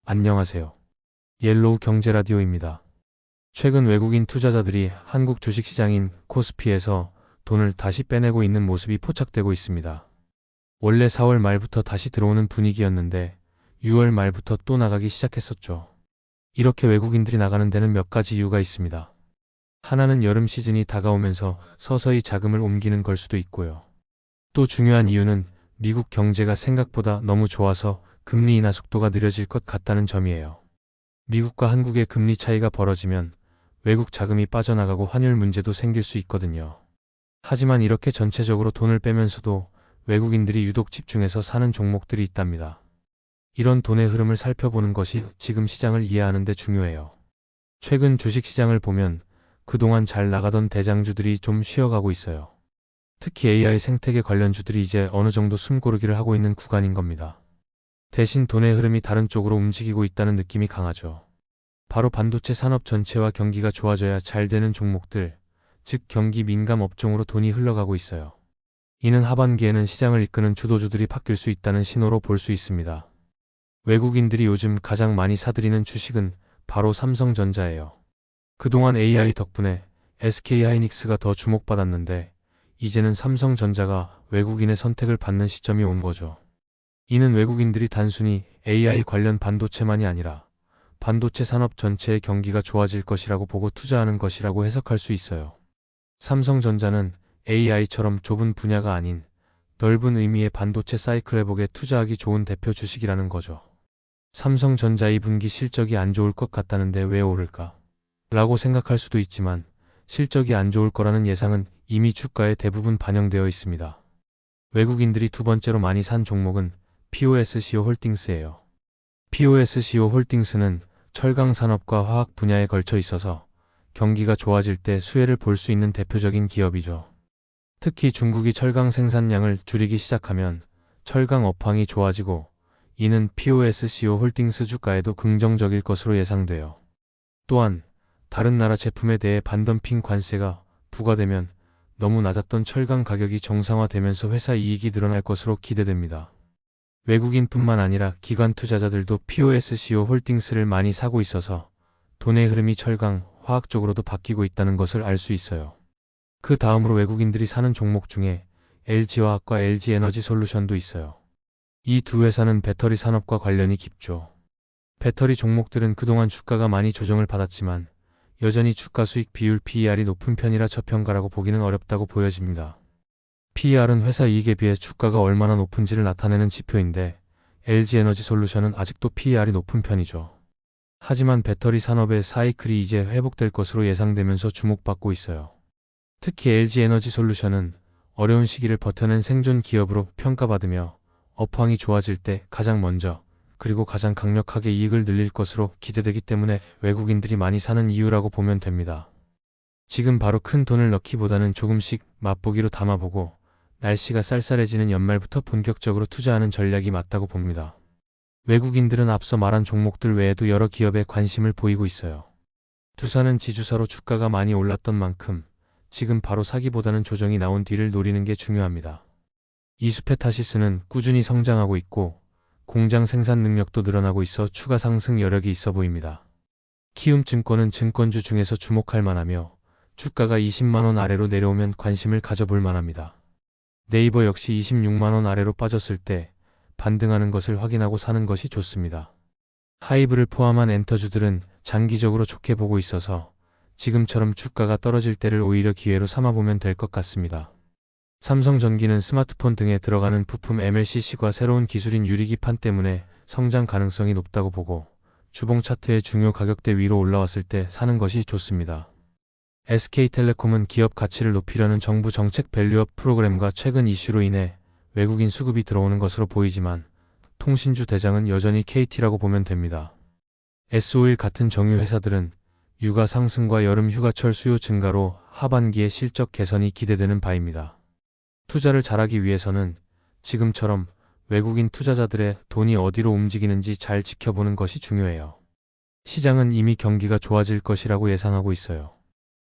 안녕하세요. 옐로우 경제라디오입니다. 최근 외국인 투자자들이 한국 주식시장인 코스피에서 돈을 다시 빼내고 있는 모습이 포착되고 있습니다. 원래 4월 말부터 다시 들어오는 분위기였는데 6월 말부터 또 나가기 시작했었죠. 이렇게 외국인들이 나가는 데는 몇 가지 이유가 있습니다. 하나는 여름 시즌이 다가오면서 서서히 자금을 옮기는 걸 수도 있고요. 또 중요한 이유는 미국 경제가 생각보다 너무 좋아서 금리 인하 속도가 느려질 것 같다는 점이에요. 미국과 한국의 금리 차이가 벌어지면 외국 자금이 빠져나가고 환율 문제도 생길 수 있거든요. 하지만 이렇게 전체적으로 돈을 빼면서도 외국인들이 유독 집중해서 사는 종목들이 있답니다. 이런 돈의 흐름을 살펴보는 것이 지금 시장을 이해하는 데 중요해요. 최근 주식시장을 보면 그동안 잘 나가던 대장주들이 좀 쉬어가고 있어요. 특히 AI 생태계 관련주들이 이제 어느 정도 숨고르기를 하고 있는 구간인 겁니다. 대신 돈의 흐름이 다른 쪽으로 움직이고 있다는 느낌이 강하죠. 바로 반도체 산업 전체와 경기가 좋아져야 잘 되는 종목들, 즉 경기 민감 업종으로 돈이 흘러가고 있어요. 이는 하반기에는 시장을 이끄는 주도주들이 바뀔 수 있다는 신호로 볼 수 있습니다. 외국인들이 요즘 가장 많이 사들이는 주식은 바로 삼성전자예요. 그동안 AI 덕분에 SK하이닉스가 더 주목받았는데 이제는 삼성전자가 외국인의 선택을 받는 시점이 온 거죠. 이는 외국인들이 단순히 AI 관련 반도체만이 아니라 반도체 산업 전체의 경기가 좋아질 것이라고 보고 투자하는 것이라고 해석할 수 있어요. 삼성전자는 AI처럼 좁은 분야가 아닌 넓은 의미의 반도체 사이클 회복에 투자하기 좋은 대표 주식이라는 거죠. 삼성전자 2분기 실적이 안 좋을 것 같다는데 왜 오를까? 라고 생각할 수도 있지만 실적이 안 좋을 거라는 예상은 이미 주가에 대부분 반영되어 있습니다. 외국인들이 두 번째로 많이 산 종목은 POSCO 홀딩스예요. POSCO 홀딩스는 철강 산업과 화학 분야에 걸쳐 있어서 경기가 좋아질 때 수혜를 볼 수 있는 대표적인 기업이죠. 특히 중국이 철강 생산량을 줄이기 시작하면 철강 업황이 좋아지고 이는 POSCO 홀딩스 주가에도 긍정적일 것으로 예상돼요. 또한 다른 나라 제품에 대해 반덤핑 관세가 부과되면 너무 낮았던 철강 가격이 정상화되면서 회사 이익이 늘어날 것으로 기대됩니다. 외국인뿐만 아니라 기관 투자자들도 POSCO 홀딩스를 많이 사고 있어서 돈의 흐름이 철강, 화학 쪽으로도 바뀌고 있다는 것을 알 수 있어요. 그 다음으로 외국인들이 사는 종목 중에 LG화학과 LG에너지솔루션도 있어요. 이 두 회사는 배터리 산업과 관련이 깊죠. 배터리 종목들은 그동안 주가가 많이 조정을 받았지만 여전히 주가 수익 비율 PER이 높은 편이라 저평가라고 보기는 어렵다고 보여집니다. PER은 회사 이익에 비해 주가가 얼마나 높은지를 나타내는 지표인데 LG에너지솔루션은 아직도 PER이 높은 편이죠. 하지만 배터리 산업의 사이클이 이제 회복될 것으로 예상되면서 주목받고 있어요. 특히 LG에너지솔루션은 어려운 시기를 버텨낸 생존 기업으로 평가받으며 업황이 좋아질 때 가장 먼저 그리고 가장 강력하게 이익을 늘릴 것으로 기대되기 때문에 외국인들이 많이 사는 이유라고 보면 됩니다. 지금 바로 큰 돈을 넣기보다는 조금씩 맛보기로 담아보고 날씨가 쌀쌀해지는 연말부터 본격적으로 투자하는 전략이 맞다고 봅니다. 외국인들은 앞서 말한 종목들 외에도 여러 기업에 관심을 보이고 있어요. 두산은 지주사로 주가가 많이 올랐던 만큼 지금 바로 사기보다는 조정이 나온 뒤를 노리는 게 중요합니다. 이수페타시스는 꾸준히 성장하고 있고 공장 생산 능력도 늘어나고 있어 추가 상승 여력이 있어 보입니다. 키움증권은 증권주 중에서 주목할 만하며 주가가 20만원 아래로 내려오면 관심을 가져볼 만합니다. 네이버 역시 26만원 아래로 빠졌을 때 반등하는 것을 확인하고 사는 것이 좋습니다. 하이브를 포함한 엔터주들은 장기적으로 좋게 보고 있어서 지금처럼 주가가 떨어질 때를 오히려 기회로 삼아보면 될 것 같습니다. 삼성전기는 스마트폰 등에 들어가는 부품 MLCC과 새로운 기술인 유리기판 때문에 성장 가능성이 높다고 보고 주봉 차트의 중요 가격대 위로 올라왔을 때 사는 것이 좋습니다. SK텔레콤은 기업 가치를 높이려는 정부 정책 밸류업 프로그램과 최근 이슈로 인해 외국인 수급이 들어오는 것으로 보이지만 통신주 대장은 여전히 KT라고 보면 됩니다. S-오일 같은 정유 회사들은 유가 상승과 여름 휴가철 수요 증가로 하반기에 실적 개선이 기대되는 바입니다. 투자를 잘하기 위해서는 지금처럼 외국인 투자자들의 돈이 어디로 움직이는지 잘 지켜보는 것이 중요해요. 시장은 이미 경기가 좋아질 것이라고 예상하고 있어요.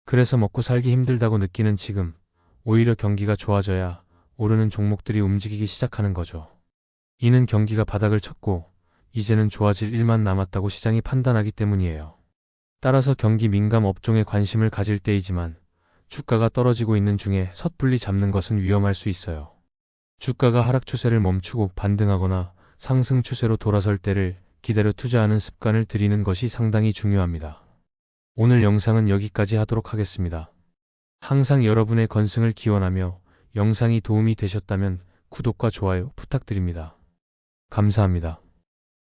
그래서 먹고 살기 힘들다고 느끼는 지금 오히려 경기가 좋아져야 오르는 종목들이 움직이기 시작하는 거죠. 이는 경기가 바닥을 쳤고 이제는 좋아질 일만 남았다고 시장이 판단하기 때문이에요. 따라서 경기 민감 업종에 관심을 가질 때이지만 주가가 떨어지고 있는 중에 섣불리 잡는 것은 위험할 수 있어요. 주가가 하락 추세를 멈추고 반등하거나 상승 추세로 돌아설 때를 기다려 투자하는 습관을 들이는 것이 상당히 중요합니다. 오늘 영상은 여기까지 하도록 하겠습니다. 항상 여러분의 건승을 기원하며 영상이 도움이 되셨다면 구독과 좋아요 부탁드립니다. 감사합니다.